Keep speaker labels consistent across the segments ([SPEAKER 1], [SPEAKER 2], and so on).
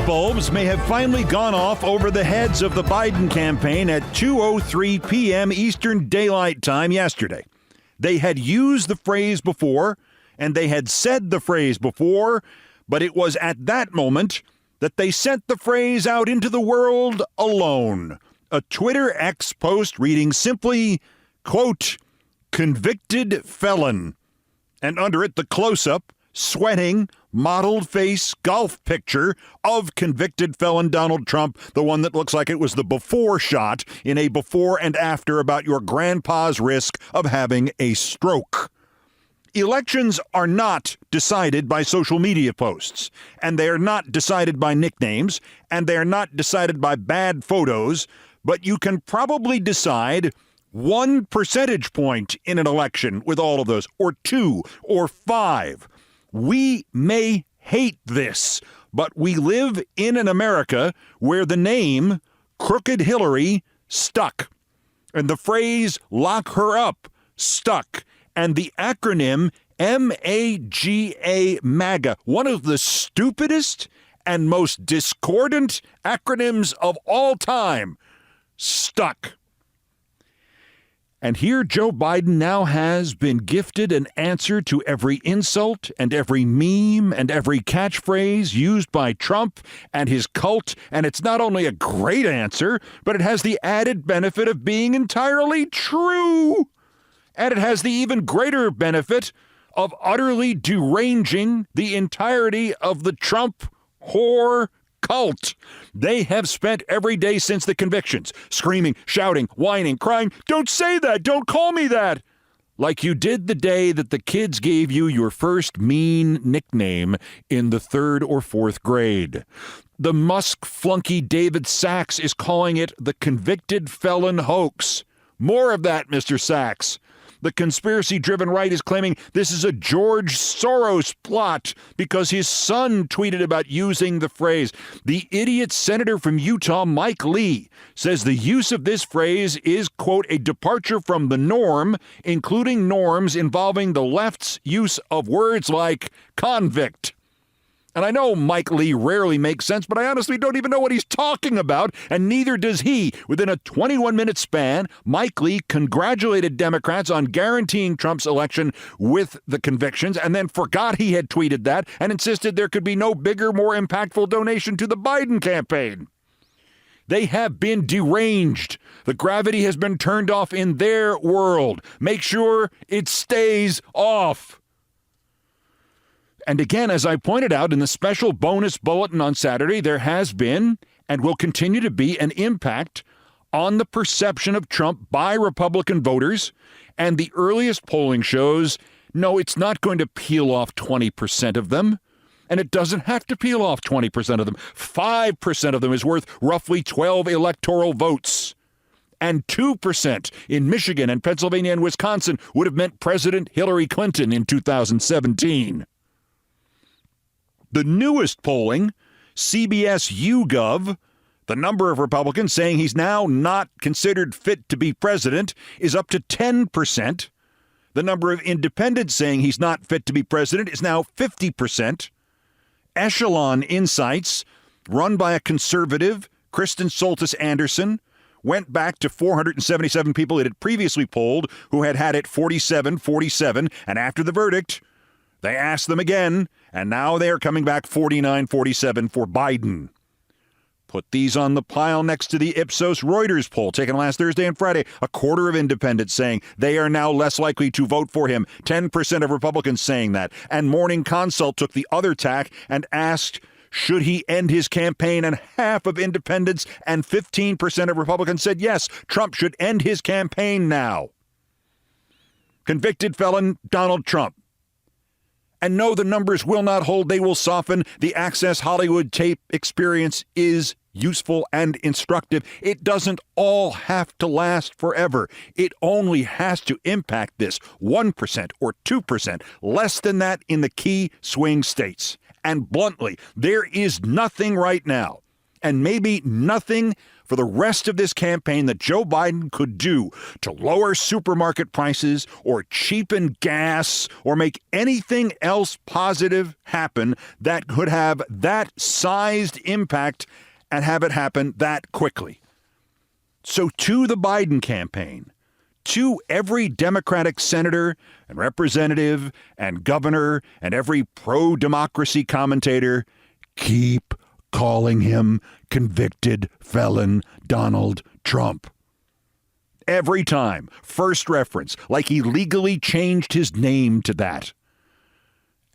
[SPEAKER 1] light bulbs may have finally gone off over the heads of the Biden campaign at 2:03 p.m. Eastern Daylight Time yesterday. They had used the phrase before, and they had said the phrase before, but it was at that moment that they sent the phrase out into the world alone. A Twitter X post reading simply, quote, "convicted felon," and under it the close-up, sweating, modeled face golf picture of convicted felon Donald Trump, the one that looks like it was the before shot in a before and after about your grandpa's risk of having a stroke. Elections are not decided by social media posts, and they are not decided by nicknames, and they are not decided by bad photos, but you can probably decide 1 percentage point in an election with all of those, or 2, or 5. We may hate this, but we live in an America where the name Crooked Hillary stuck, and the phrase lock her up stuck, and the acronym MAGA, MAGA, one of the stupidest and most discordant acronyms of all time, stuck. And here Joe Biden now has been gifted an answer to every insult and every meme and every catchphrase used by Trump and his cult. And it's not only a great answer, but it has the added benefit of being entirely true. And it has the even greater benefit of utterly deranging the entirety of the Trump whore cult. They have spent every day since the convictions screaming, shouting, whining, crying, "Don't say that! Don't call me that!" Like you did the day that the kids gave you your first mean nickname in the 3rd or 4th grade. The Musk flunky David Sachs is calling it the convicted felon hoax. More of that, Mr. Sachs. The conspiracy-driven right is claiming this is a George Soros plot because his son tweeted about using the phrase. The idiot senator from Utah, Mike Lee, says the use of this phrase is, quote, a departure from the norm, including norms involving the left's use of words like convict. And I know Mike Lee rarely makes sense, but I honestly don't even know what he's talking about, and neither does he. Within a 21-minute span, Mike Lee congratulated Democrats on guaranteeing Trump's election with the convictions, and then forgot he had tweeted that and insisted there could be no bigger, more impactful donation to the Biden campaign. They have been deranged. The gravity has been turned off in their world. Make sure it stays off. And again, as I pointed out in the special bonus bulletin on Saturday, there has been and will continue to be an impact on the perception of Trump by Republican voters. And the earliest polling shows, no, it's not going to peel off 20% of them. And it doesn't have to peel off 20% of them. 5% of them is worth roughly 12 electoral votes. And 2% in Michigan and Pennsylvania and Wisconsin would have meant President Hillary Clinton in 2017. The newest polling, CBS YouGov, the number of Republicans saying he's now not considered fit to be president is up to 10%. The number of independents saying he's not fit to be president is now 50%. Echelon Insights, run by a conservative, Kristen Soltis Andersen, went back to 477 people it had previously polled who had had it 47, and after the verdict, they asked them again, and now they are coming back 49-47 for Biden. Put these on the pile next to the Ipsos Reuters poll taken last Thursday and Friday. A quarter of independents saying they are now less likely to vote for him. 10% of Republicans saying that. And Morning Consult took the other tack and asked, should he end his campaign? And half of independents and 15% of Republicans said yes, Trump should end his campaign now. Convicted felon Donald Trump. And no, the numbers will not hold. They will soften. The Access Hollywood tape experience is useful and instructive. It doesn't all have to last forever. It only has to impact this 1% or 2%, less than that in the key swing states. And bluntly, there is nothing right now, and maybe nothing for the rest of this campaign that Joe Biden could do to lower supermarket prices or cheapen gas or make anything else positive happen that could have that sized impact and have it happen that quickly. So to the Biden campaign, to every Democratic senator and representative and governor and every pro-democracy commentator, keep calling him convicted felon Donald Trump. Every time, first reference, like he legally changed his name to that.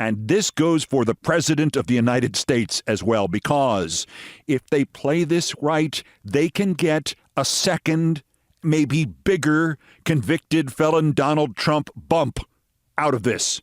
[SPEAKER 1] And this goes for the President of the United States as well, because if they play this right, they can get a second, maybe bigger, convicted felon Donald Trump bump out of this.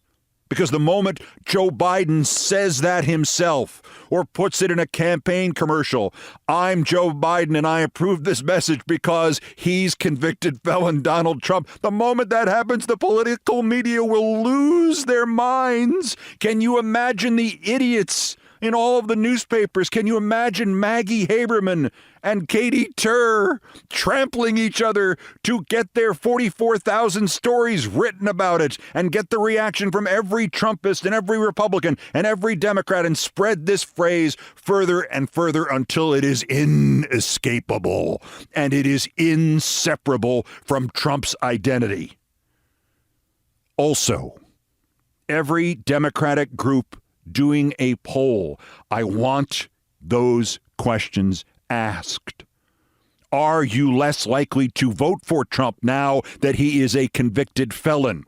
[SPEAKER 1] Because the moment Joe Biden says that himself or puts it in a campaign commercial, I'm Joe Biden and I approve this message because he's convicted felon Donald Trump. The moment that happens, the political media will lose their minds. Can you imagine the idiots in all of the newspapers? Can you imagine Maggie Haberman and Katie Tur trampling each other to get their 44,000 stories written about it and get the reaction from every Trumpist and every Republican and every Democrat and spread this phrase further and further until it is inescapable and it is inseparable from Trump's identity? Also, every Democratic group doing a poll, I want those questions asked. Are you less likely to vote for Trump now that he is a convicted felon?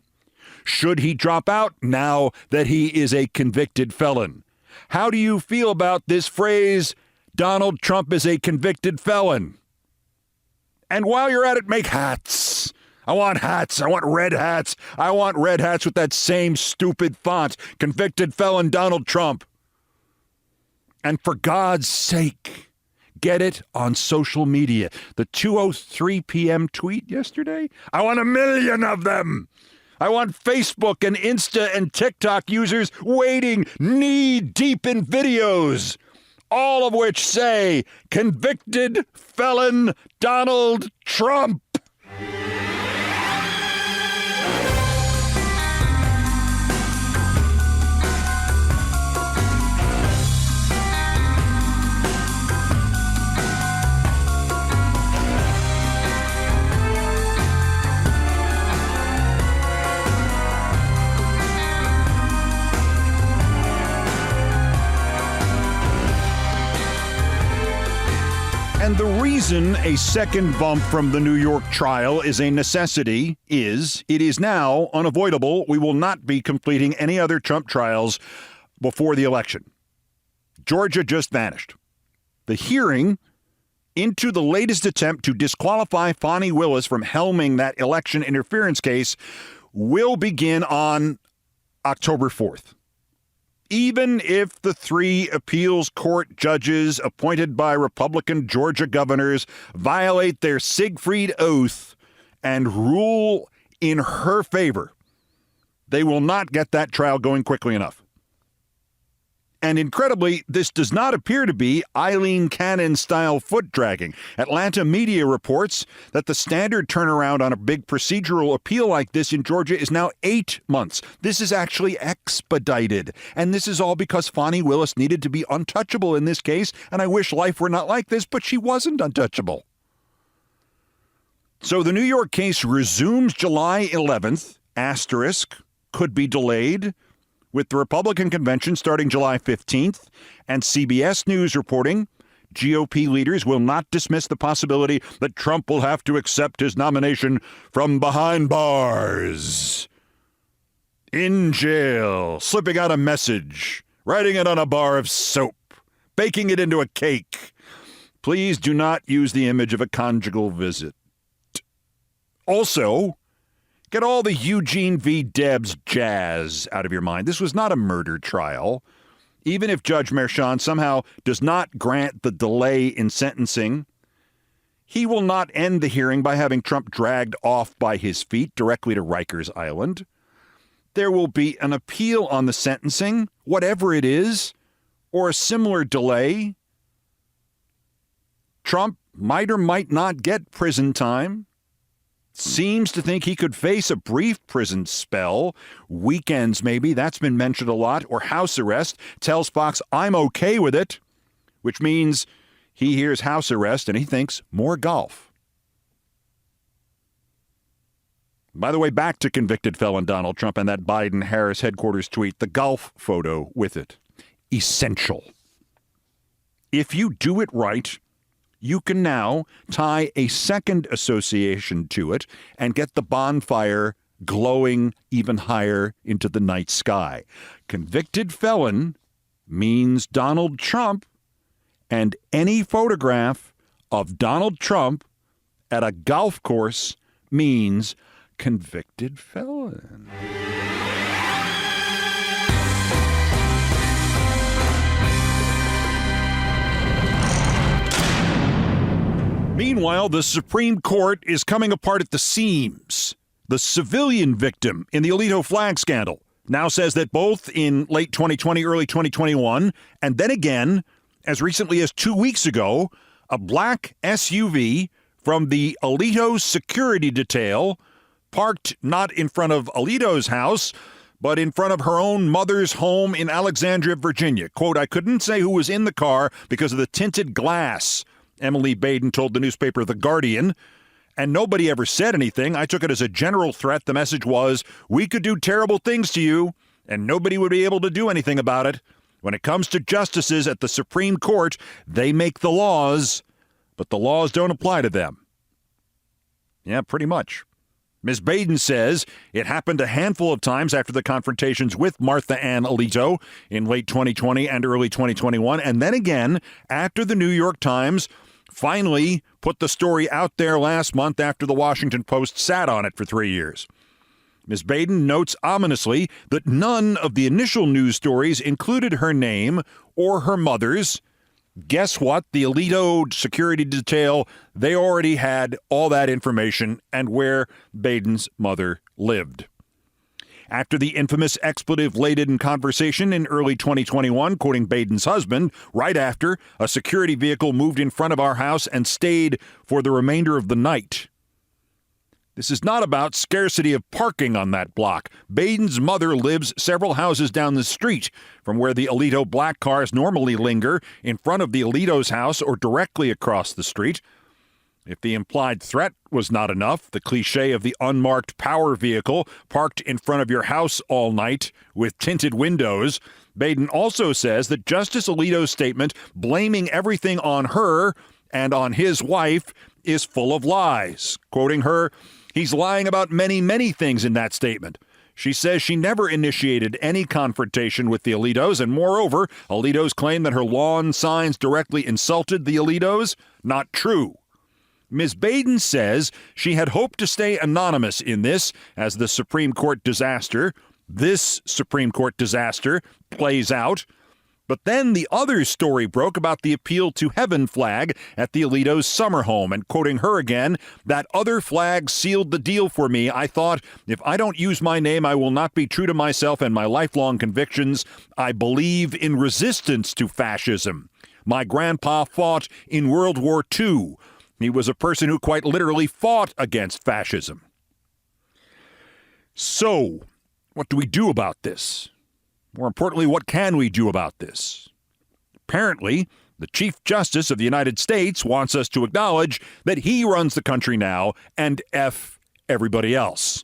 [SPEAKER 1] Should he drop out now that he is a convicted felon? How do you feel about this phrase, Donald Trump is a convicted felon? And while you're at it, make hats. I want hats. I want red hats. I want red hats with that same stupid font, convicted felon Donald Trump. And for God's sake, get it on social media. The 2:03 p.m. tweet yesterday, I want 1 million of them. I want Facebook and Insta and TikTok users waiting knee-deep in videos, all of which say, convicted felon Donald Trump. And the reason a second bump from the New York trial is a necessity is it is now unavoidable. We will not be completing any other Trump trials before the election. Georgia just vanished. The hearing into the latest attempt to disqualify Fani Willis from helming that election interference case will begin on October 4th. Even if the 3 appeals court judges appointed by Republican Georgia governors violate their Siegfried oath and rule in her favor, they will not get that trial going quickly enough. And incredibly, this does not appear to be Eileen Cannon-style foot-dragging. Atlanta media reports that the standard turnaround on a big procedural appeal like this in Georgia is now 8 months. This is actually expedited. And this is all because Fani Willis needed to be untouchable in this case, and I wish life were not like this, but she wasn't untouchable. So the New York case resumes July 11th, asterisk, could be delayed, with the Republican convention starting July 15th, and CBS News reporting GOP leaders will not dismiss the possibility that Trump will have to accept his nomination from behind bars, in jail, slipping out a message, writing it on a bar of soap, baking it into a cake. Please do not use the image of a conjugal visit. Also, get all the Eugene V. Debs jazz out of your mind. This was not a murder trial. Even if Judge Merchan somehow does not grant the delay in sentencing, he will not end the hearing by having Trump dragged off by his feet directly to Rikers Island. There will be an appeal on the sentencing, whatever it is, or a similar delay. Trump might or might not get prison time. Seems to think he could face a brief prison spell. Weekends, maybe. That's been mentioned a lot. Or house arrest. Tells Fox, I'm okay with it. Which means he hears house arrest and he thinks more golf. By the way, back to convicted felon Donald Trump and that Biden-Harris headquarters tweet. The golf photo with it. Essential. If you do it right, you can now tie a second association to it and get the bonfire glowing even higher into the night sky. Convicted felon means Donald Trump, and any photograph of Donald Trump at a golf course means convicted felon. Meanwhile, the Supreme Court is coming apart at the seams. The civilian victim in the Alito flag scandal now says that both in late 2020, early 2021, and then again, as recently as 2 weeks ago, a black SUV from the Alito security detail parked not in front of Alito's house, but in front of her own mother's home in Alexandria, Virginia. Quote, I couldn't say who was in the car because of the tinted glass, Emily Baden told the newspaper The Guardian, and nobody ever said anything. I took it as a general threat. The message was, we could do terrible things to you, and nobody would be able to do anything about it. When it comes to justices at the Supreme Court, they make the laws, but the laws don't apply to them. Yeah, pretty much. Ms. Baden says it happened a handful of times after the confrontations with Martha Ann Alito in late 2020 and early 2021, and then again after the New York Times finally put the story out there last month after the Washington Post sat on it for 3 years. Ms. Baden notes ominously that none of the initial news stories included her name or her mother's. Guess what? The Alito security detail, they already had all that information and where Baden's mother lived. After the infamous expletive-laden conversation in early 2021, quoting Baden's husband, right after, a security vehicle moved in front of our house and stayed for the remainder of the night. This is not about scarcity of parking on that block. Baden's mother lives several houses down the street from where the Alito black cars normally linger, in front of the Alito's house or directly across the street. If the implied threat was not enough, the cliche of the unmarked power vehicle parked in front of your house all night with tinted windows, Baden also says that Justice Alito's statement blaming everything on her and on his wife is full of lies. Quoting her, he's lying about many, many things in that statement. She says she never initiated any confrontation with the Alitos, and moreover, Alito's claim that her lawn signs directly insulted the Alitos, not true. Ms. Baden says she had hoped to stay anonymous in this as the Supreme Court disaster, plays out. But then the other story broke about the appeal to heaven flag at the Alito's summer home. And quoting her again, that other flag sealed the deal for me. I thought, if I don't use my name, I will not be true to myself and my lifelong convictions. I believe in resistance to fascism. My grandpa fought in World War II. He was a person who quite literally fought against fascism. So, what do we do about this? More importantly, what can we do about this? Apparently, the Chief Justice of the United States wants us to acknowledge that he runs the country now and F everybody else.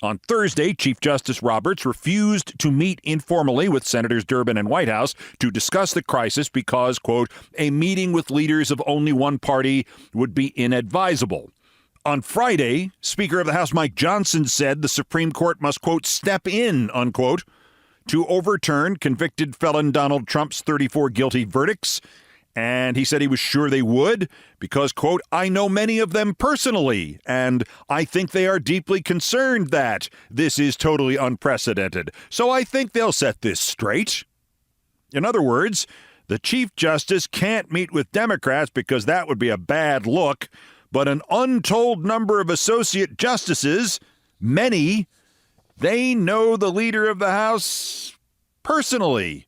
[SPEAKER 1] On Thursday, Chief Justice Roberts refused to meet informally with Senators Durbin and Whitehouse to discuss the crisis because, quote, a meeting with leaders of only one party would be inadvisable. On Friday, Speaker of the House Mike Johnson said the Supreme Court must, quote, step in, unquote, to overturn convicted felon Donald Trump's 34 guilty verdicts. And he said he was sure they would because, quote, I know many of them personally, and I think they are deeply concerned that this is totally unprecedented. So I think they'll set this straight. In other words, the Chief Justice can't meet with Democrats because that would be a bad look, but an untold number of associate justices, many, they know the leader of the House personally.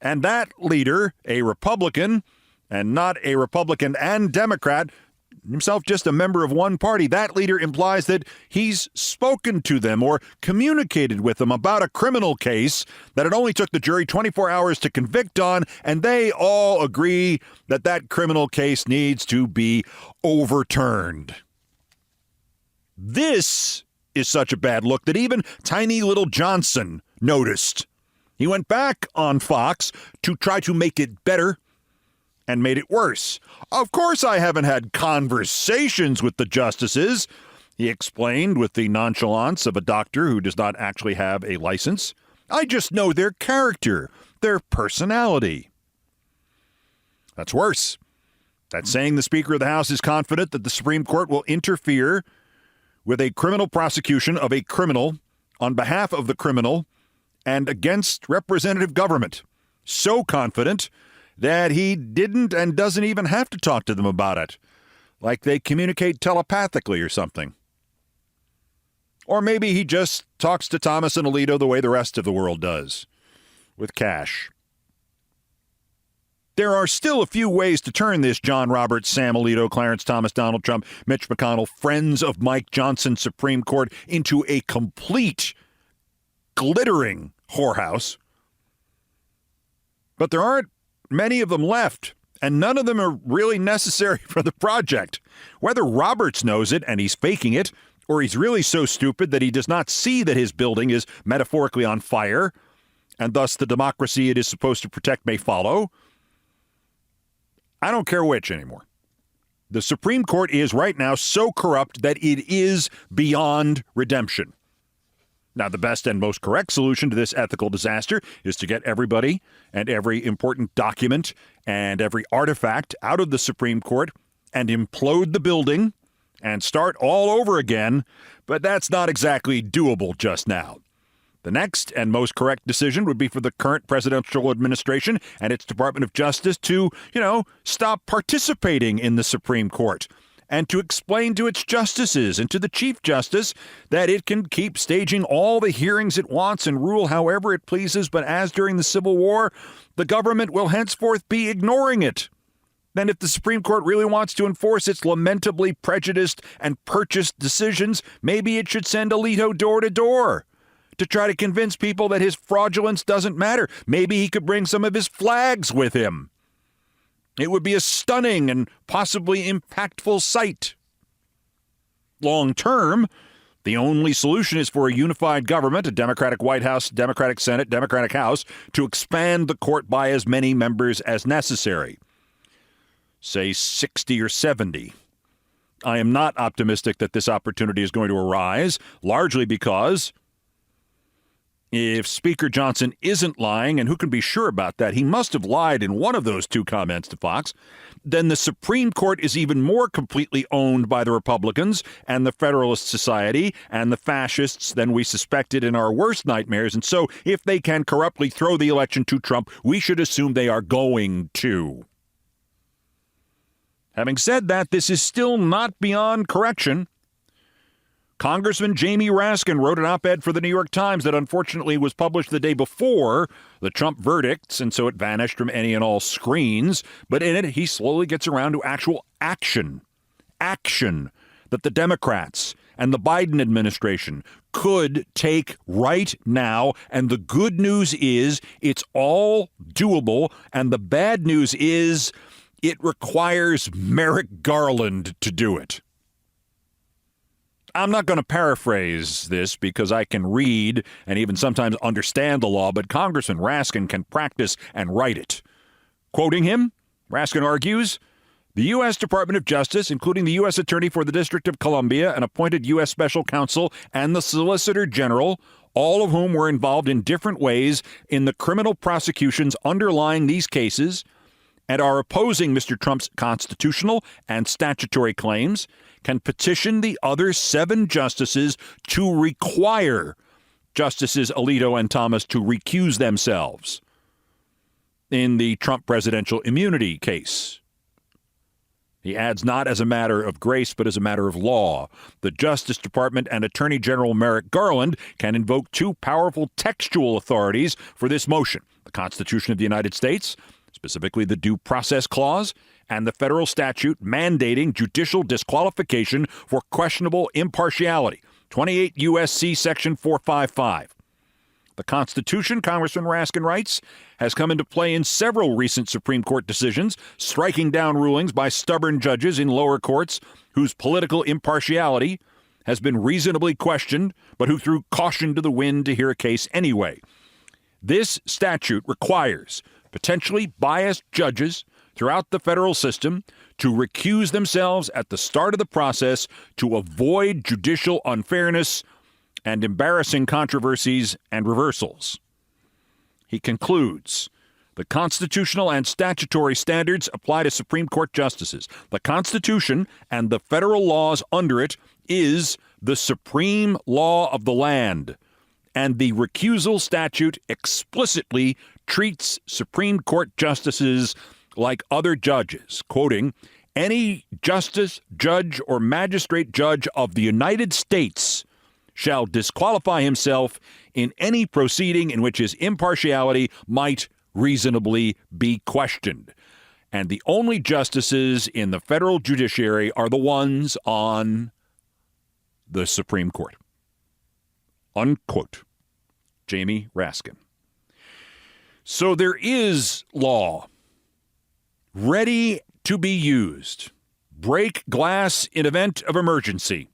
[SPEAKER 1] And that leader, a Republican, and not a Republican and Democrat, himself just a member of one party, that leader implies that he's spoken to them or communicated with them about a criminal case that it only took the jury 24 hours to convict on, and they all agree that that criminal case needs to be overturned. This is such a bad look that even tiny little Johnson noticed. He went back on Fox to try to make it better and made it worse. Of course, I haven't had conversations with the justices, he explained with the nonchalance of a doctor who does not actually have a license. I just know their character, their personality. That's worse. That's saying the Speaker of the House is confident that the Supreme Court will interfere with a criminal prosecution of a criminal on behalf of the criminal and against representative government. So confident that he didn't and doesn't even have to talk to them about it, like they communicate telepathically or something. Or maybe he just talks to Thomas and Alito the way the rest of the world does, with cash. There are still a few ways to turn this John Roberts, Sam Alito, Clarence Thomas, Donald Trump, Mitch McConnell, friends of Mike Johnson Supreme Court into a complete, glittering whorehouse. But there aren't many of them left, and none of them are really necessary for the project. Whether Roberts knows it and he's faking it, or he's really so stupid that he does not see that his building is metaphorically on fire, and thus the democracy it is supposed to protect may follow, I don't care which anymore. The Supreme Court is right now so corrupt that it is beyond redemption. Now, the best and most correct solution to this ethical disaster is to get everybody and every important document and every artifact out of the Supreme Court and implode the building and start all over again, but that's not exactly doable just now. The next and most correct decision would be for the current presidential administration and its Department of Justice to, stop participating in the Supreme Court and to explain to its justices and to the Chief Justice that it can keep staging all the hearings it wants and rule however it pleases, but as during the Civil War, the government will henceforth be ignoring it. Then if the Supreme Court really wants to enforce its lamentably prejudiced and purchased decisions, maybe it should send Alito door to door to try to convince people that his fraudulence doesn't matter. Maybe he could bring some of his flags with him. It would be a stunning and possibly impactful sight. Long term, the only solution is for a unified government, a Democratic White House, Democratic Senate, Democratic House, to expand the court by as many members as necessary. Say 60 or 70. I am not optimistic that this opportunity is going to arise, largely because if Speaker Johnson isn't lying, and who can be sure about that, he must have lied in one of those two comments to Fox, then the Supreme Court is even more completely owned by the Republicans and the Federalist Society and the fascists than we suspected in our worst nightmares. And so if they can corruptly throw the election to Trump, we should assume they are going to. Having said that, this is still not beyond correction. Congressman Jamie Raskin wrote an op-ed for the New York Times that unfortunately was published the day before the Trump verdicts, and so it vanished from any and all screens. But in it, he slowly gets around to actual action that the Democrats and the Biden administration could take right now. And the good news is it's all doable. And the bad news is it requires Merrick Garland to do it. I'm not going to paraphrase this because I can read and even sometimes understand the law, but Congressman Raskin can practice and write it. Quoting him, Raskin argues, the U.S. Department of Justice, including the U.S. Attorney for the District of Columbia, an appointed U.S. Special Counsel, and the Solicitor General, all of whom were involved in different ways in the criminal prosecutions underlying these cases and are opposing Mr. Trump's constitutional and statutory claims, can petition the other 7 justices to require Justices Alito and Thomas to recuse themselves in the Trump presidential immunity case. He adds, not as a matter of grace, but as a matter of law. The Justice Department and Attorney General Merrick Garland can invoke 2 powerful textual authorities for this motion: the Constitution of the United States, specifically the Due Process Clause and the federal statute mandating judicial disqualification for questionable impartiality, 28 U.S.C. Section 455. The Constitution, Congressman Raskin writes, has come into play in several recent Supreme Court decisions, striking down rulings by stubborn judges in lower courts whose political impartiality has been reasonably questioned, but who threw caution to the wind to hear a case anyway. This statute requires potentially biased judges throughout the federal system to recuse themselves at the start of the process to avoid judicial unfairness and embarrassing controversies and reversals. He concludes, the constitutional and statutory standards apply to Supreme Court justices. The Constitution and the federal laws under it is the supreme law of the land, and the recusal statute explicitly treats Supreme Court justices like other judges, quoting, any justice, judge, or magistrate judge of the United States shall disqualify himself in any proceeding in which his impartiality might reasonably be questioned. And the only justices in the federal judiciary are the ones on the Supreme Court. Unquote. Jamie Raskin. So there is law ready to be used. Break glass in event of emergency.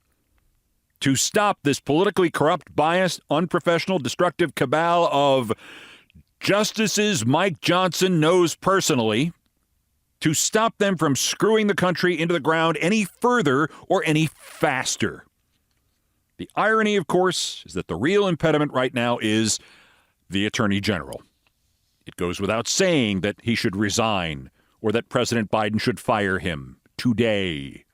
[SPEAKER 1] To stop this politically corrupt, biased, unprofessional, destructive cabal of justices Mike Johnson knows personally, to stop them from screwing the country into the ground any further or any faster. The irony, of course, is that the real impediment right now is the Attorney General. It goes without saying that he should resign or that President Biden should fire him today.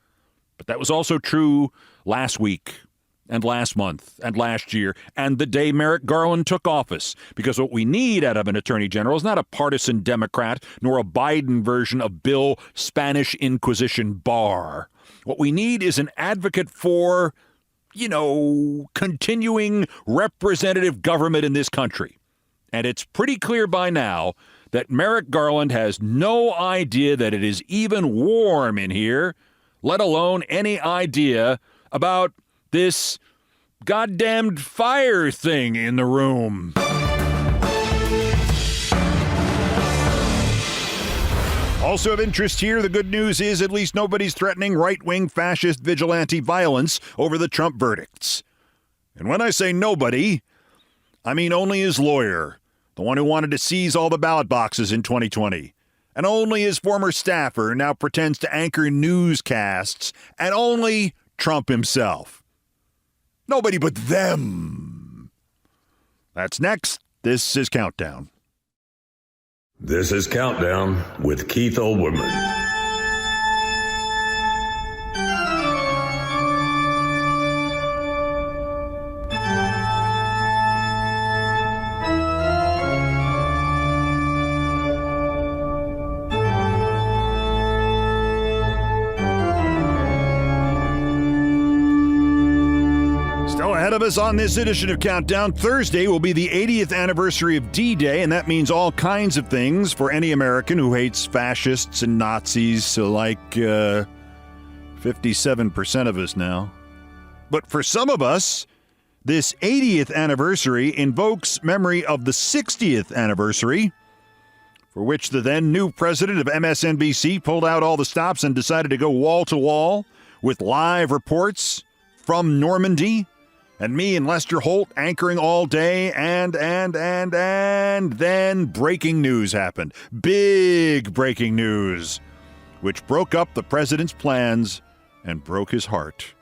[SPEAKER 1] But that was also true last week and last month and last year and the day Merrick Garland took office. Because what we need out of an attorney general is not a partisan Democrat nor a Biden version of Bill Spanish Inquisition Barr. What we need is an advocate for, continuing representative government in this country. And it's pretty clear by now that Merrick Garland has no idea that it is even warm in here, let alone any idea about this goddamned fire thing in the room. Also of interest here, the good news is at least nobody's threatening right-wing fascist vigilante violence over the Trump verdicts. And when I say nobody, I mean only his lawyer, the one who wanted to seize all the ballot boxes in 2020. And only his former staffer who now pretends to anchor newscasts. And only Trump himself. Nobody but them. That's next. This is Countdown.
[SPEAKER 2] This is Countdown with Keith Olbermann.
[SPEAKER 1] Ahead of us on this edition of Countdown, Thursday will be the 80th anniversary of D-Day, and that means all kinds of things for any American who hates fascists and Nazis, so like 57% of us now. But for some of us, this 80th anniversary invokes memory of the 60th anniversary, for which the then new president of MSNBC pulled out all the stops and decided to go wall to wall with live reports from Normandy. And me and Lester Holt anchoring all day, and then breaking news happened. Big breaking news, which broke up the president's plans and broke his heart.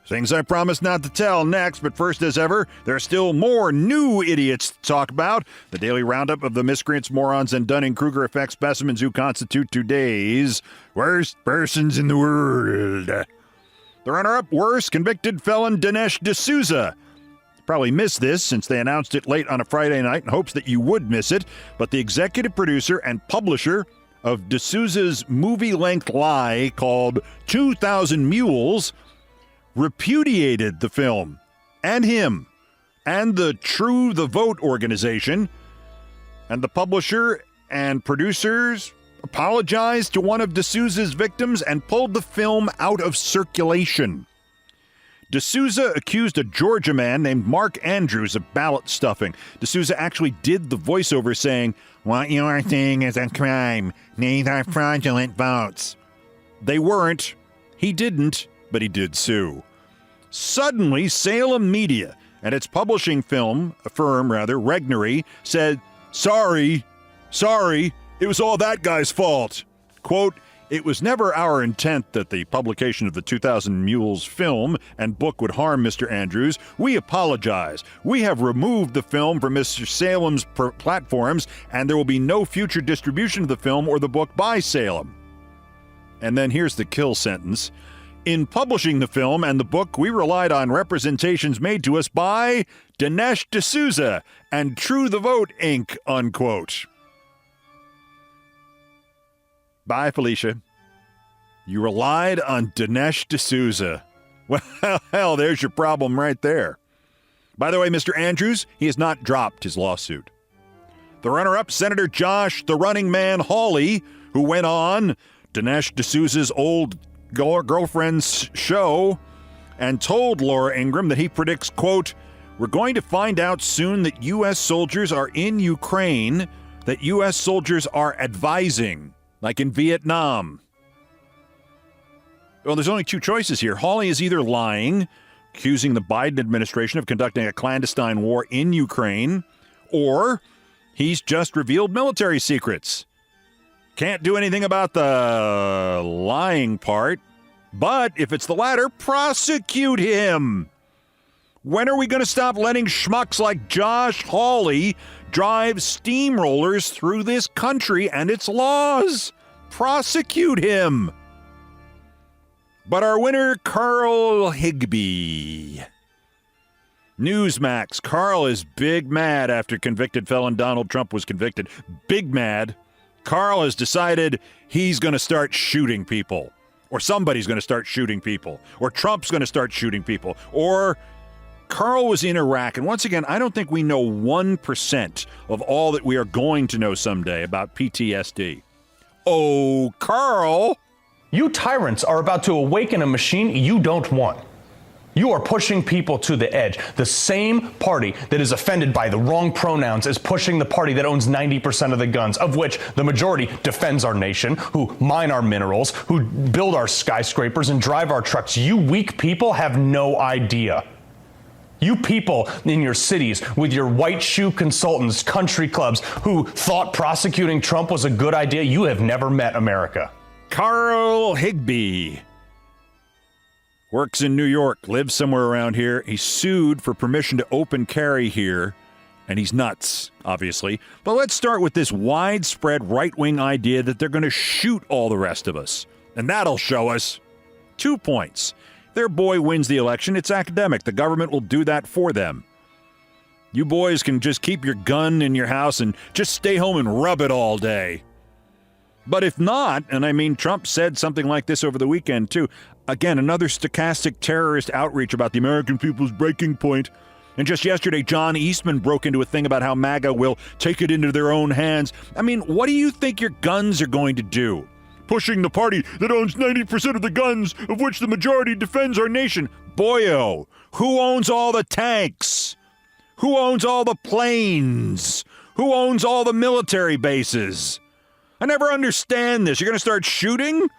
[SPEAKER 1] Things I promised not to tell next, but first as ever, there are still more new idiots to talk about. The daily roundup of the miscreants, morons, and Dunning-Kruger effect specimens who constitute today's worst persons in the world. The runner-up, worst convicted felon Dinesh D'Souza. Probably missed this since they announced it late on a Friday night in hopes that you would miss it, but the executive producer and publisher of D'Souza's movie-length lie called 2,000 Mules repudiated the film and him and the True the Vote organization, and the publisher and producers apologized to one of D'Souza's victims and pulled the film out of circulation. D'Souza accused a Georgia man named Mark Andrews of ballot stuffing. D'Souza actually did the voiceover saying, "What you are saying is a crime. These are fraudulent votes." They weren't. He didn't, but he did sue. Suddenly, Salem Media and its publishing firm, Regnery, said, Sorry, it was all that guy's fault. Quote, "It was never our intent that the publication of the 2000 Mules film and book would harm Mr. Andrews. We apologize. We have removed the film from Mr. Salem's platforms, and there will be no future distribution of the film or the book by Salem." And then here's the kill sentence. "In publishing the film and the book, we relied on representations made to us by Dinesh D'Souza and True the Vote, Inc., unquote. Bye, Felicia. You relied on Dinesh D'Souza. Well, hell, there's your problem right there. By the way, Mr. Andrews, he has not dropped his lawsuit. The runner-up, Senator Josh the Running Man Hawley, who went on Dinesh D'Souza's old girlfriend's show and told Laura Ingraham that he predicts, quote, "We're going to find out soon that U.S. soldiers are in Ukraine, that U.S. soldiers are advising, like in Vietnam." Well, there's only two choices here. Hawley is either lying, accusing the Biden administration of conducting a clandestine war in Ukraine, or he's just revealed military secrets. Can't do anything about the lying part, but if it's the latter, prosecute him. When are we going to stop letting schmucks like Josh Hawley drive steamrollers through this country and its laws? Prosecute him. But our winner, Carl Higbee. Newsmax, Carl is big mad after convicted felon Donald Trump was convicted. Big mad. Carl has decided he's going to start shooting people. Or somebody's going to start shooting people. Or Trump's going to start shooting people. Or Carl was in Iraq. And once again, I don't think we know 1% of all that we are going to know someday about PTSD. Oh, Carl!
[SPEAKER 3] You tyrants are about to awaken a machine you don't want. You are pushing people to the edge. The same party that is offended by the wrong pronouns is pushing the party that owns 90% of the guns, of which the majority defends our nation, who mine our minerals, who build our skyscrapers and drive our trucks. You weak people have no idea. You people in your cities with your white shoe consultants, country clubs, who thought prosecuting Trump was a good idea, you have never met America.
[SPEAKER 1] Carl Higbee works in New York, lives somewhere around here. He's sued for permission to open carry here, and he's nuts, obviously. But let's start with this widespread right-wing idea that they're going to shoot all the rest of us, and that'll show us 2 points. Their boy wins the election. It's academic. The government will do that for them. You boys can just keep your gun in your house and just stay home and rub it all day. But if not, and I mean, Trump said something like this over the weekend, too. Again, another stochastic terrorist outreach about the American people's breaking point. And just yesterday, John Eastman broke into a thing about how MAGA will take it into their own hands. I mean, what do you think your guns are going to do? Pushing the party that owns 90% of the guns, of which the majority defends our nation. Boyo, who owns all the tanks? Who owns all the planes? Who owns all the military bases? I never understand this. You're going to start shooting?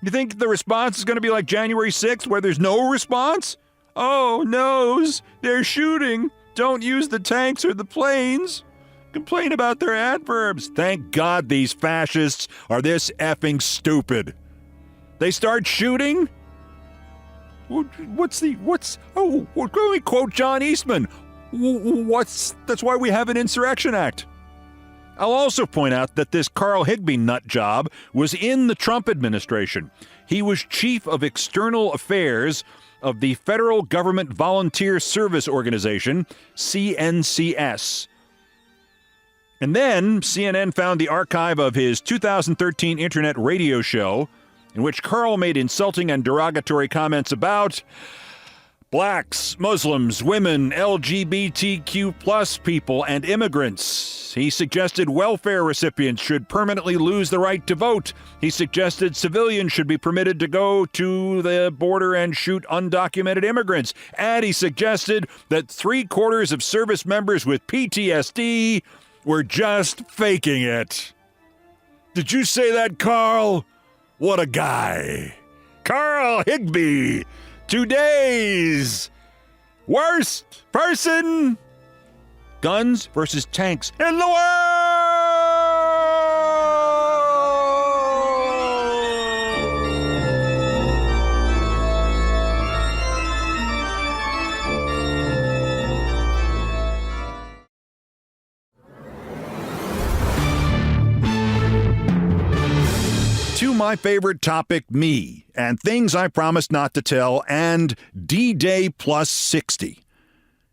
[SPEAKER 1] You think the response is going to be like January 6th, where there's no response? Oh, noes, they're shooting. Don't use the tanks or the planes. Complain about their adverbs. Thank God these fascists are this effing stupid. They start shooting? Let me quote John Eastman. That's why we have an Insurrection Act. I'll also point out that this Carl Higbee nut job was in the Trump administration. He was chief of external affairs of the Federal Government Volunteer Service Organization, CNCS. And then CNN found the archive of his 2013 internet radio show in which Carl made insulting and derogatory comments about blacks, Muslims, women, LGBTQ plus people, and immigrants. He suggested welfare recipients should permanently lose the right to vote. He suggested civilians should be permitted to go to the border and shoot undocumented immigrants. And he suggested that 3/4 of service members with PTSD were just faking it. Did you say that, Carl? What a guy. Carl Higbie. Today's worst person. Guns versus tanks in the world. To my favorite topic, me, and things I promised not to tell, and D-Day plus 60.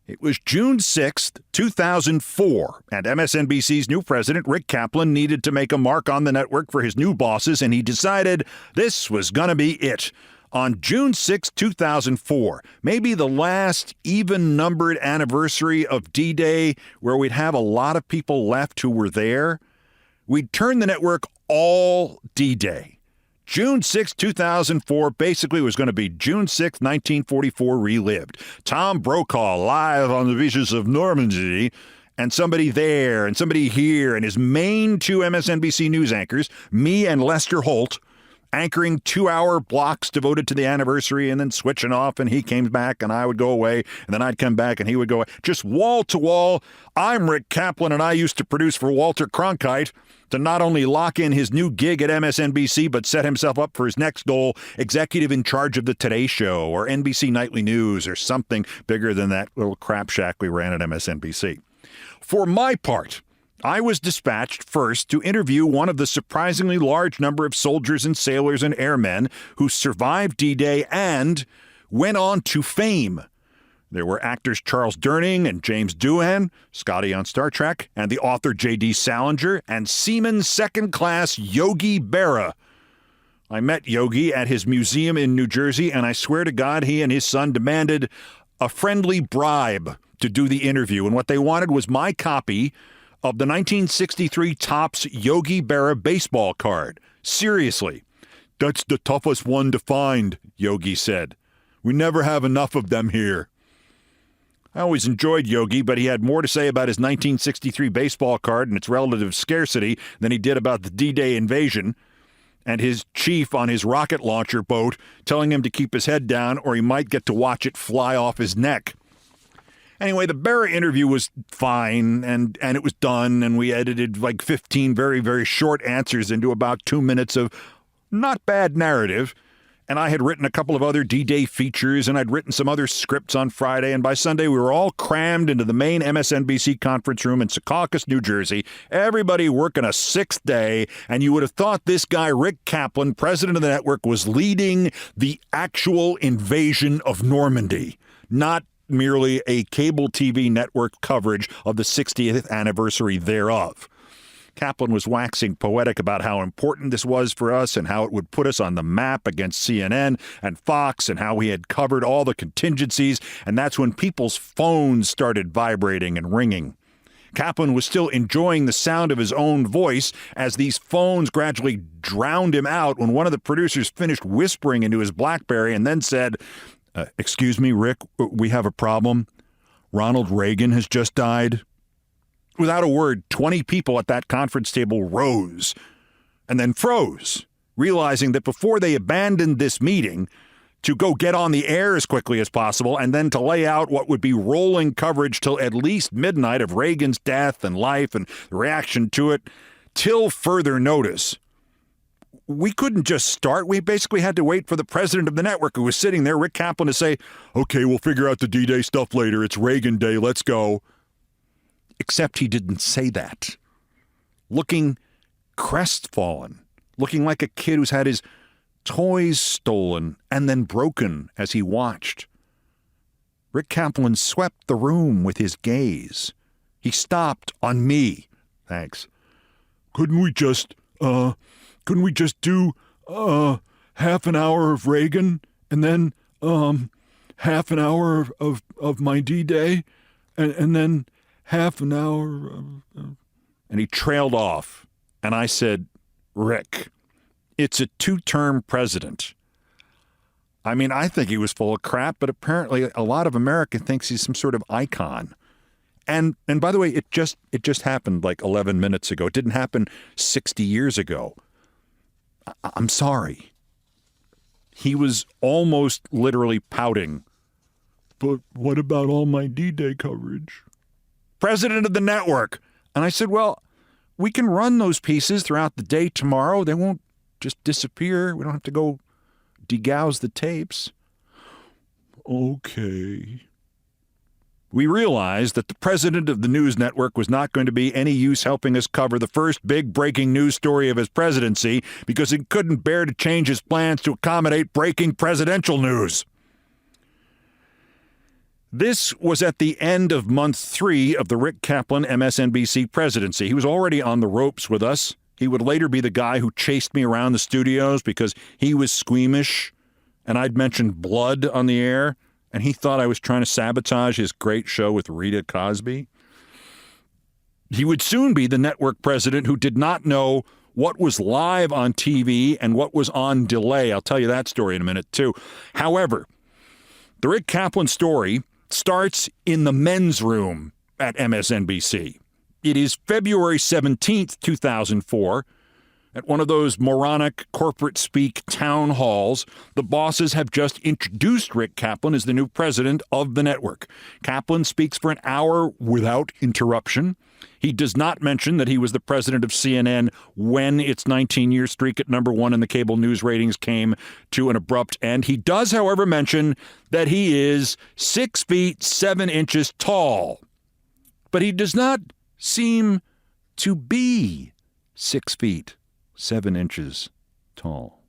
[SPEAKER 1] It was June 6th, 2004, and MSNBC's new president, Rick Kaplan, needed to make a mark on the network for his new bosses, and he decided this was going to be it. On June 6, 2004, maybe the last even-numbered anniversary of D-Day where we'd have a lot of people left who were there, we'd turn the network all D-Day. June 6, 2004 basically was going to be June 6, 1944 relived. Tom Brokaw live on the beaches of Normandy, and somebody there and somebody here, and his main two MSNBC news anchors, me and Lester Holt, anchoring 2-hour blocks devoted to the anniversary and then switching off, and he came back and I would go away, and then I'd come back and he would go away. Just wall to wall. I'm Rick Kaplan, and I used to produce for Walter Cronkite to not only lock in his new gig at MSNBC, but set himself up for his next goal, executive in charge of the Today Show or NBC Nightly News or something bigger than that little crap shack we ran at MSNBC. For my part, I was dispatched first to interview one of the surprisingly large number of soldiers and sailors and airmen who survived D-Day and went on to fame. There were actors Charles Durning and James Doohan, Scotty on Star Trek, and the author J.D. Salinger, and Seaman Second Class Yogi Berra. I met Yogi at his museum in New Jersey, and I swear to God he and his son demanded a friendly bribe to do the interview, and what they wanted was my copy of the 1963 Topps Yogi Berra baseball card. Seriously. That's the toughest one to find, Yogi said. We never have enough of them here. I always enjoyed Yogi, but he had more to say about his 1963 baseball card and its relative scarcity than he did about the D-Day invasion and his chief on his rocket launcher boat telling him to keep his head down or he might get to watch it fly off his neck. Anyway, the Berra interview was fine, and it was done, and we edited like 15 very, very short answers into about 2 minutes of not bad narrative. And I had written a couple of other D-Day features, and I'd written some other scripts on Friday, and by Sunday we were all crammed into the main MSNBC conference room in Secaucus, New Jersey, everybody working a 6th day, and you would have thought this guy, Rick Kaplan, president of the network, was leading the actual invasion of Normandy, not merely a cable TV network coverage of the 60th anniversary thereof. Kaplan was waxing poetic about how important this was for us and how it would put us on the map against CNN and Fox and how he had covered all the contingencies, and that's when people's phones started vibrating and ringing. Kaplan was still enjoying the sound of his own voice as these phones gradually drowned him out when one of the producers finished whispering into his BlackBerry and then said, "Excuse me, Rick, we have a problem. Ronald Reagan has just died." Without a word, 20 people at that conference table rose and then froze, realizing that before they abandoned this meeting to go get on the air as quickly as possible and then to lay out what would be rolling coverage till at least midnight of Reagan's death and life and the reaction to it, till further notice, we couldn't just start. We basically had to wait for the president of the network, who was sitting there, Rick Kaplan, to say, "Okay, we'll figure out the D-Day stuff later. It's Reagan Day. Let's go." Except he didn't say that. Looking crestfallen, looking like a kid who's had his toys stolen and then broken as he watched. Rick Kaplan swept the room with his gaze. He stopped on me. "Thanks. Couldn't we just do half an hour of Reagan and then half an hour of my D-Day and then half an hour of... And he trailed off. And I said, Rick, it's a 2-term president. I mean, I think he was full of crap, but apparently a lot of America thinks he's some sort of icon. And by the way, it just happened like 11 minutes ago. It didn't happen 60 years ago. I'm sorry. He was almost literally pouting. But what about all my D-Day coverage? President of the network. And I said, well, we can run those pieces throughout the day tomorrow. They won't just disappear. We don't have to go degauss the tapes. Okay. We realized that the president of the news network was not going to be any use helping us cover the first big breaking news story of his presidency because he couldn't bear to change his plans to accommodate breaking presidential news. This was at the end of month 3 of the Rick Kaplan MSNBC presidency. He was already on the ropes with us. He would later be the guy who chased me around the studios because he was squeamish and I'd mentioned blood on the air and he thought I was trying to sabotage his great show with Rita Cosby. He would soon be the network president who did not know what was live on TV and what was on delay. I'll tell you that story in a minute, too. However, the Rick Kaplan story starts in the men's room at MSNBC. It is February 17th, 2004. At one of those moronic corporate speak town halls, the bosses have just introduced Rick Kaplan as the new president of the network. Kaplan speaks for an hour without interruption. He does not mention that he was the president of CNN when its 19-year streak at number 1 in the cable news ratings came to an abrupt end. He does, however, mention that he is 6 feet 7 inches tall. But he does not seem to be 6 feet 7 inches tall.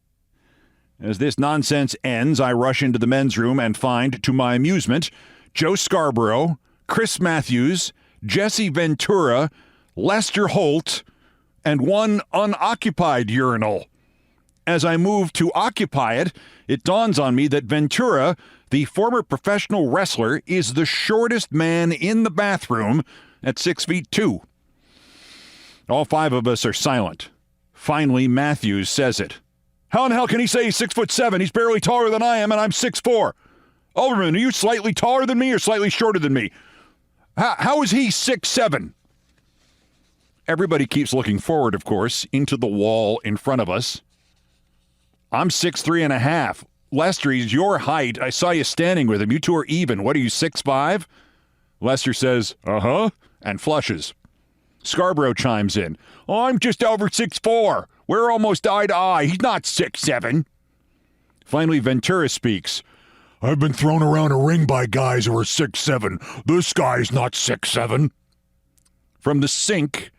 [SPEAKER 1] As this nonsense ends, I rush into the men's room and find, to my amusement, Joe Scarborough, Chris Matthews, Jesse Ventura, Lester Holt, and one unoccupied urinal. As I move to occupy it, it dawns on me that Ventura, the former professional wrestler, is the shortest man in the bathroom at 6 feet 2. All 5 of us are silent. Finally, Matthews says it. How in the hell can he say he's 6'7"? He's barely taller than I am, and I'm 6'4". Olbermann, are you slightly taller than me or slightly shorter than me? How is he 6'7"? Everybody keeps looking forward, of course, into the wall in front of us. I'm 6'3.5". Lester, he's your height. I saw you standing with him. You two are even. What are you, 6'5"? Lester says, uh-huh, and flushes. Scarborough chimes in. Oh, I'm just over 6'4". We're almost eye to eye. He's not 6'7". Finally, Ventura speaks. I've been thrown around a ring by guys who are 6'7". This guy's not 6'7". From the sink,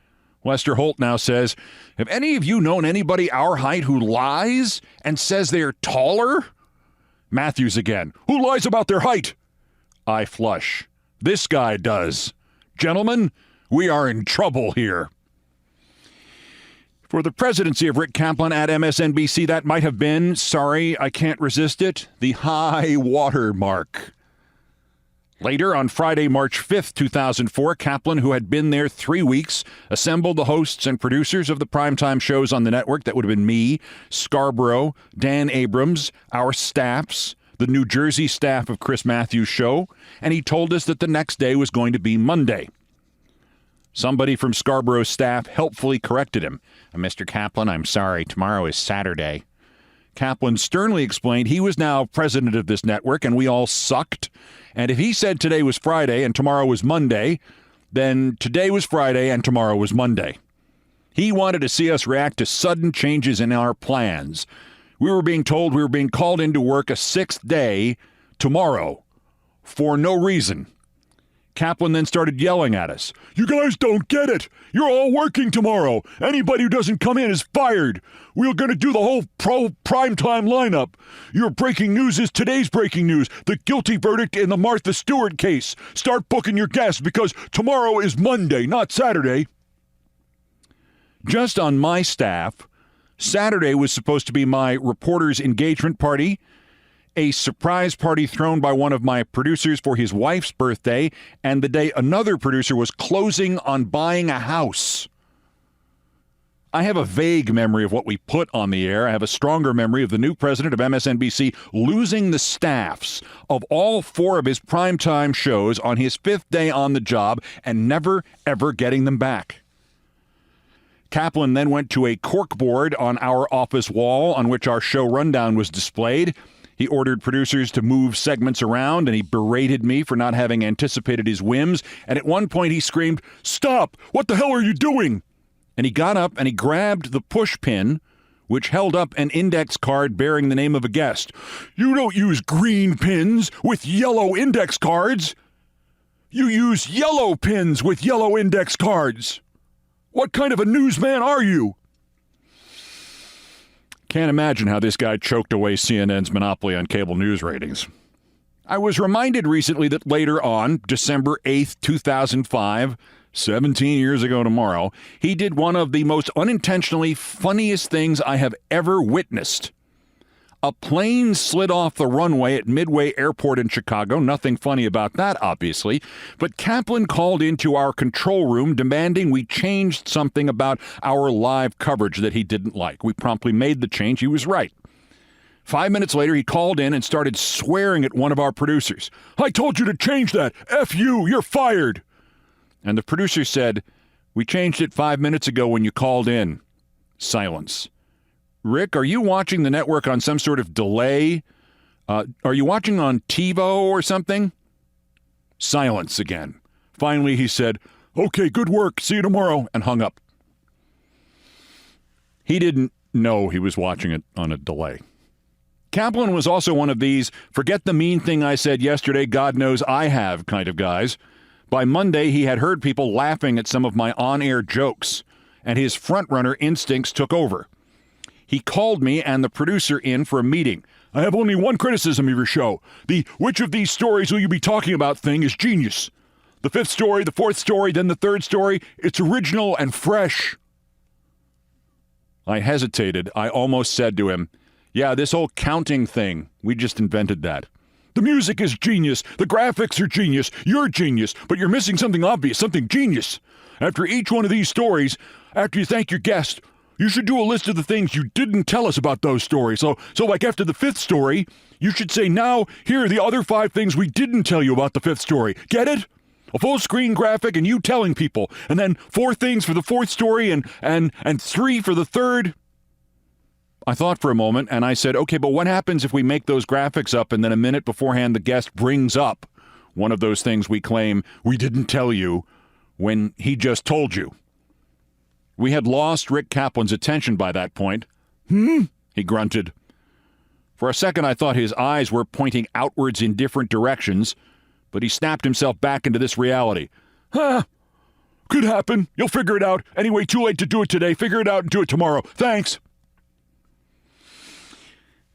[SPEAKER 1] Lester Holt now says, have any of you known anybody our height who lies and says they're taller? Matthews again. Who lies about their height? I flush. This guy does. Gentlemen, we are in trouble here. For the presidency of Rick Kaplan at MSNBC, that might have been, sorry, I can't resist it, the high water mark. Later, on Friday, March 5th, 2004, Kaplan, who had been there 3 weeks, assembled the hosts and producers of the primetime shows on the network. That would have been me, Scarborough, Dan Abrams, our staffs, the New Jersey staff of Chris Matthews' show, and he told us that the next day was going to be Monday. Somebody from Scarborough's staff helpfully corrected him. Mr. Kaplan, I'm sorry, tomorrow is Saturday. Kaplan sternly explained he was now president of this network and we all sucked. And if he said today was Friday and tomorrow was Monday, then today was Friday and tomorrow was Monday. He wanted to see us react to sudden changes in our plans. We were being told we were being called into work a 6th day tomorrow for no reason. Kaplan then started yelling at us. You guys don't get it. You're all working tomorrow. Anybody who doesn't come in is fired. We're going to do the whole primetime lineup. Your breaking news is today's breaking news. The guilty verdict in the Martha Stewart case. Start booking your guests because tomorrow is Monday, not Saturday. Just on my staff, Saturday was supposed to be my reporters' engagement party, a surprise party thrown by one of my producers for his wife's birthday, and the day another producer was closing on buying a house. I have a vague memory of what we put on the air. I have a stronger memory of the new president of MSNBC losing the staffs of all 4 of his primetime shows on his 5th day on the job and never, ever getting them back. Kaplan then went to a corkboard on our office wall on which our show rundown was displayed. He ordered producers to move segments around, and he berated me for not having anticipated his whims. And at one point he screamed, "Stop! What the hell are you doing?" And he got up and he grabbed the push pin, which held up an index card bearing the name of a guest. "You don't use green pins with yellow index cards. You use yellow pins with yellow index cards. What kind of a newsman are you?" Can't imagine how this guy choked away CNN's monopoly on cable news ratings. I was reminded recently that later on, December 8th, 2005, 17 years ago tomorrow, he did one of the most unintentionally funniest things I have ever witnessed. A plane slid off the runway at Midway Airport in Chicago. Nothing funny about that, obviously. But Kaplan called into our control room demanding we changed something about our live coverage that he didn't like. We promptly made the change. He was right. 5 minutes later, he called in and started swearing at one of our producers. "I told you to change that. F you, you're fired." And the producer said, "We changed it 5 minutes ago when you called in." Silence. "Rick, are you watching the network on some sort of delay? Are you watching on TiVo or something?" Silence again. Finally, he said, "Okay, good work. See you tomorrow," and hung up. He didn't know he was watching it on a delay. Kaplan was also one of these, forget the mean thing I said yesterday, God knows I have kind of guys. By Monday, he had heard people laughing at some of my on-air jokes, and his front-runner instincts took over. He called me and the producer in for a meeting. "I have only one criticism of your show. The which of these stories will you be talking about thing is genius. The 5th story, the 4th story, then the 3rd story, it's original and fresh." I hesitated. I almost said to him, "Yeah, this whole counting thing, we just invented that. The music is genius. The graphics are genius. You're genius, but you're missing something obvious, something genius. After each one of these stories, after you thank your guest, you should do a list of the things you didn't tell us about those stories. So like after the 5th story, you should say, now, here are the other 5 things we didn't tell you about the 5th story. Get it? A full screen graphic and you telling people. And then 4 things for the 4th story and 3 for the 3rd. I thought for a moment and I said, okay, but what happens if we make those graphics up and then a minute beforehand the guest brings up one of those things we claim we didn't tell you when he just told you? We had lost Rick Kaplan's attention by that point. He grunted. For a second, I thought his eyes were pointing outwards in different directions, but he snapped himself back into this reality. Could happen. You'll figure it out. Anyway, too late to do it today. Figure it out and do it tomorrow. Thanks.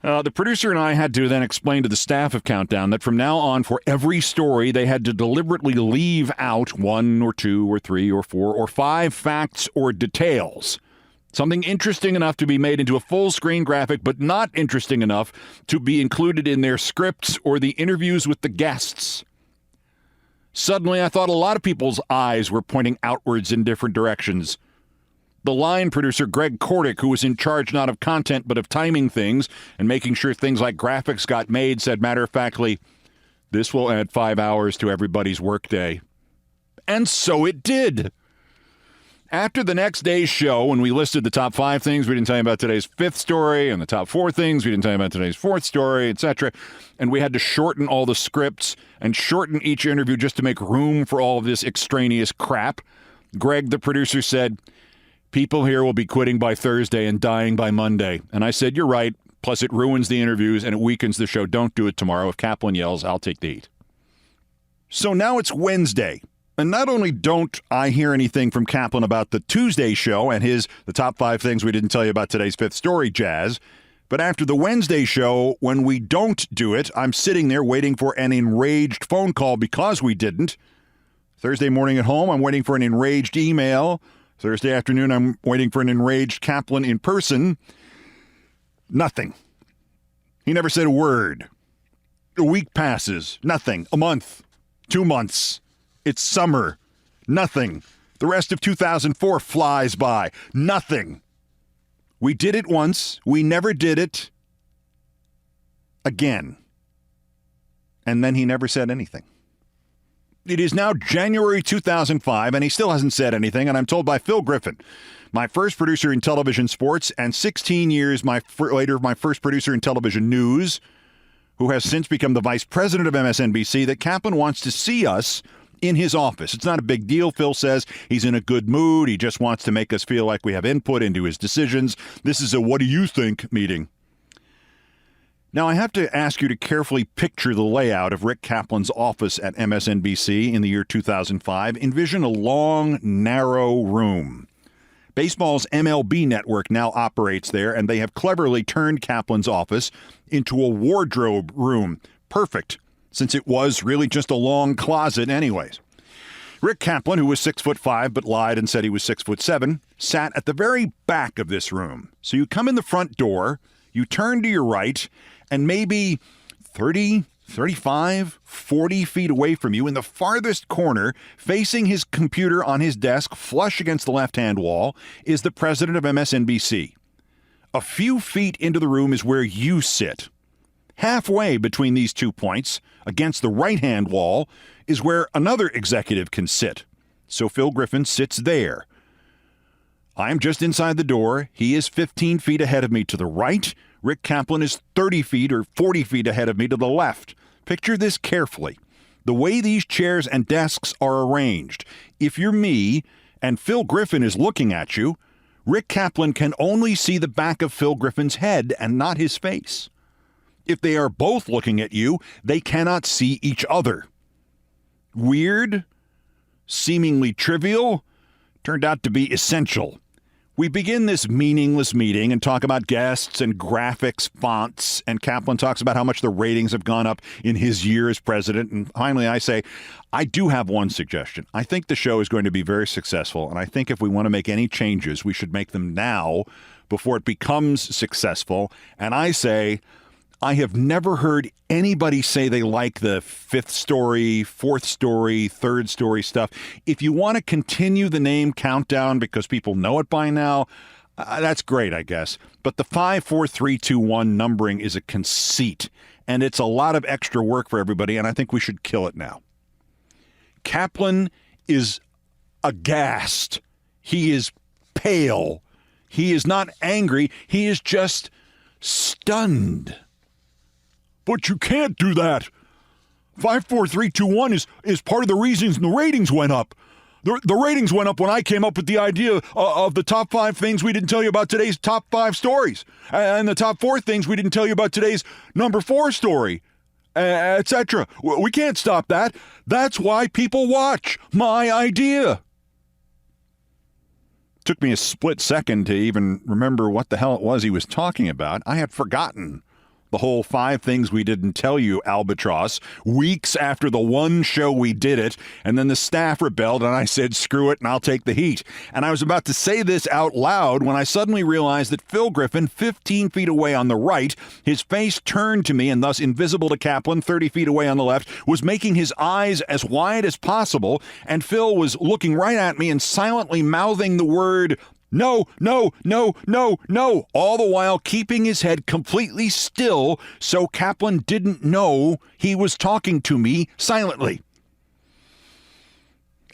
[SPEAKER 1] The producer and I had to then explain to the staff of Countdown that from now on, for every story, they had to deliberately leave out 1 or 2 or 3 or 4 or 5 facts or details. Something interesting enough to be made into a full-screen graphic, but not interesting enough to be included in their scripts or the interviews with the guests. Suddenly, I thought a lot of people's eyes were pointing outwards in different directions. The line producer, Greg Kordick, who was in charge not of content but of timing things and making sure things like graphics got made, said matter-of-factly, "This will add 5 hours to everybody's workday." And so it did. After the next day's show, when we listed the top 5 things we didn't tell you about today's 5th story and the top 4 things we didn't tell you about today's 4th story, etc., and we had to shorten all the scripts and shorten each interview just to make room for all of this extraneous crap, Greg, the producer, said, "People here will be quitting by Thursday and dying by Monday." And I said, "You're right. Plus, it ruins the interviews and it weakens the show. Don't do it tomorrow. If Kaplan yells, I'll take the heat." So now it's Wednesday. And not only don't I hear anything from Kaplan about the Tuesday show and the top 5 things we didn't tell you about today's 5th story jazz, but after the Wednesday show, when we don't do it, I'm sitting there waiting for an enraged phone call because we didn't. Thursday morning at home, I'm waiting for an enraged email. Thursday afternoon, I'm waiting for an enraged Kaplan in person. Nothing. He never said a word. A week passes. Nothing. A month. 2 months. It's summer. Nothing. The rest of 2004 flies by. Nothing. We did it once. We never did it again. And then he never said anything. It is now January 2005, and he still hasn't said anything, and I'm told by Phil Griffin, my first producer in television sports, and 16 years later, my first producer in television news, who has since become the vice president of MSNBC, that Kaplan wants to see us in his office. It's not a big deal, Phil says. He's in a good mood. He just wants to make us feel like we have input into his decisions. This is a what do you think meeting. Now, I have to ask you to carefully picture the layout of Rick Kaplan's office at MSNBC in the year 2005. Envision a long, narrow room. Baseball's MLB network now operates there, and they have cleverly turned Kaplan's office into a wardrobe room. Perfect, since it was really just a long closet anyways. Rick Kaplan, who was 6'5" but lied and said he was 6'7", sat at the very back of this room. So you come in the front door, you turn to your right, and maybe 30, 35, 40 feet away from you in the farthest corner, facing his computer on his desk, flush against the left-hand wall, is the president of MSNBC. A few feet into the room is where you sit. Halfway between these 2 points, against the right-hand wall, is where another executive can sit. So Phil Griffin sits there. I'm just inside the door. He is 15 feet ahead of me to the right. Rick Kaplan is 30 feet or 40 feet ahead of me to the left. Picture this carefully. The way these chairs and desks are arranged. If you're me and Phil Griffin is looking at you, Rick Kaplan can only see the back of Phil Griffin's head and not his face. If they are both looking at you, they cannot see each other. Weird, seemingly trivial, turned out to be essential. We begin this meaningless meeting and talk about guests and graphics, fonts, and Kaplan talks about how much the ratings have gone up in his year as president. And finally, I say, I do have one suggestion. I think the show is going to be very successful, and I think if we want to make any changes, we should make them now before it becomes successful. And I say, I have never heard anybody say they like the fifth story, fourth story, third story stuff. If you want to continue the name countdown because people know it by now, that's great, I guess. But the 5, 4, 3, 2, 1 numbering is a conceit, and it's a lot of extra work for everybody, and I think we should kill it now. Kaplan is aghast. He is pale. He is not angry. He is just stunned. But you can't do that. 5, 4, 3, 2, 1 is part of the reasons the ratings went up. The ratings went up when I came up with the idea of the top 5 things we didn't tell you about today's top 5 stories, and the top 4 things we didn't tell you about today's number 4 story, etc. We can't stop that. That's why people watch. My idea. Took me a split second to even remember what the hell it was he was talking about. I had forgotten the whole 5 things we didn't tell you albatross weeks after the one show we did it, and then the staff rebelled and I said screw it and I'll take the heat. And I was about to say this out loud when I suddenly realized that Phil Griffin, 15 feet away on the right, his face turned to me and thus invisible to Kaplan, 30 feet away on the left, was making his eyes as wide as possible, and Phil was looking right at me and silently mouthing the word no, no, no, no, no, all the while keeping his head completely still so Kaplan didn't know he was talking to me silently.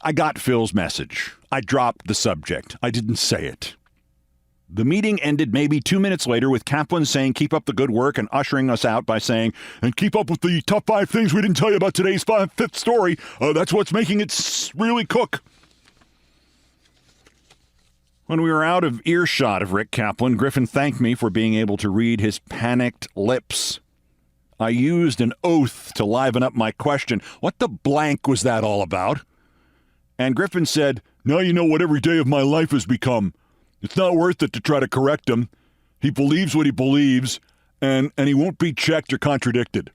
[SPEAKER 1] I got Phil's message. I dropped the subject. I didn't say it. The meeting ended maybe 2 minutes later with Kaplan saying, keep up the good work, and ushering us out by saying, and keep up with the top 5 things we didn't tell you about today's 5th story. That's what's making it really cook. When we were out of earshot of Rick Kaplan, Griffin thanked me for being able to read his panicked lips. I used an oath to liven up my question. What the blank was that all about? And Griffin said, now you know what every day of my life has become. It's not worth it to try to correct him. He believes what he believes, and he won't be checked or contradicted.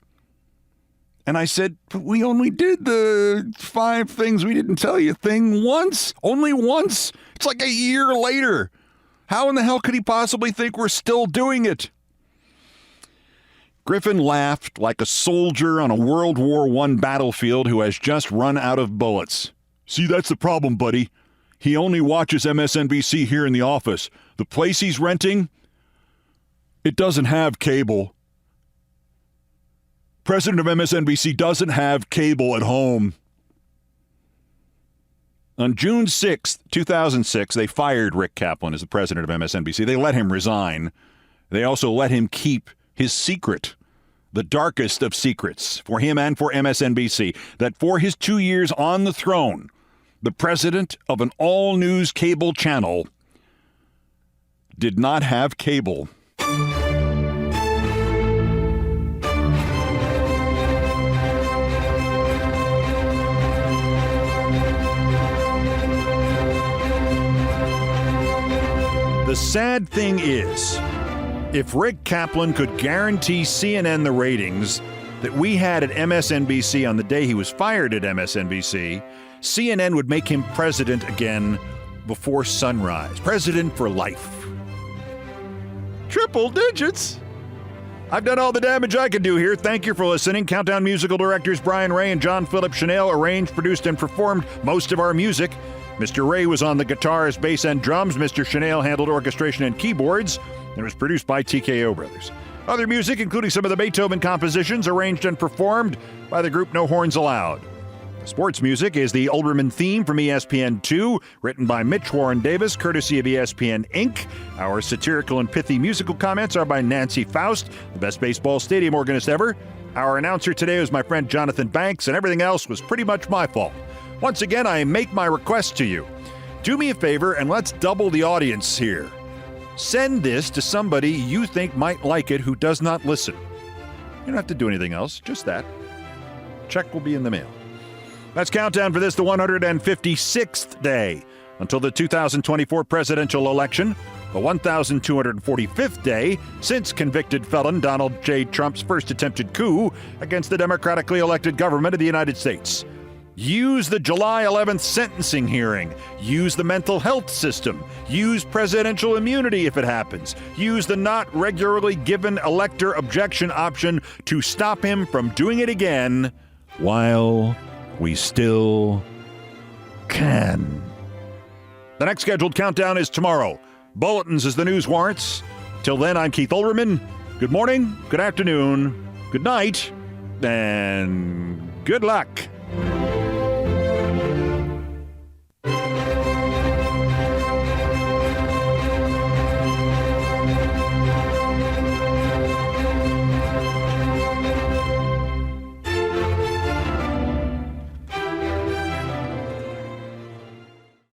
[SPEAKER 1] And I said, but we only did the 5 things we didn't tell you thing once. Only once. It's like a year later. How in the hell could he possibly think we're still doing it? Griffin laughed like a soldier on a World War I battlefield who has just run out of bullets. See, that's the problem, buddy. He only watches MSNBC here in the office. The place he's renting, it doesn't have cable. President of MSNBC doesn't have cable at home. On June 6th, 2006, they fired Rick Kaplan as the president of MSNBC. They let him resign. They also let him keep his secret, the darkest of secrets for him and for MSNBC, that for his 2 years on the throne, the president of an all-news cable channel did not have cable. The sad thing is, if Rick Kaplan could guarantee CNN the ratings that we had at MSNBC on the day he was fired at MSNBC, CNN would make him president again before sunrise. President for life. Triple digits. I've done all the damage I could do here. Thank you for listening. Countdown musical directors Brian Ray and John Philip Chanel arranged, produced, and performed most of our music. Mr. Ray was on the guitars, bass, and drums. Mr. Chanel handled orchestration and keyboards, and was produced by TKO Brothers. Other music, including some of the Beethoven compositions, arranged and performed by the group No Horns Allowed. The sports music is the Olbermann theme from ESPN2, written by Mitch Warren Davis, courtesy of ESPN Inc. Our satirical and pithy musical comments are by Nancy Faust, the best baseball stadium organist ever. Our announcer today was my friend Jonathan Banks, and everything else was pretty much my fault. Once again, I make my request to you. Do me a favor and let's double the audience here. Send this to somebody you think might like it who does not listen. You don't have to do anything else, just that. Check will be in the mail. That's Countdown for this, the 156th day until the 2024 presidential election, the 1,245th day since convicted felon Donald J. Trump's first attempted coup against the democratically elected government of the United States. Use the July 11th sentencing hearing. Use the mental health system. Use presidential immunity if it happens. Use the not regularly given elector objection option to stop him from doing it again while we still can. The next scheduled countdown is tomorrow. Bulletins as the news warrants. Till then, I'm Keith Olbermann. Good morning, good afternoon, good night, and good luck.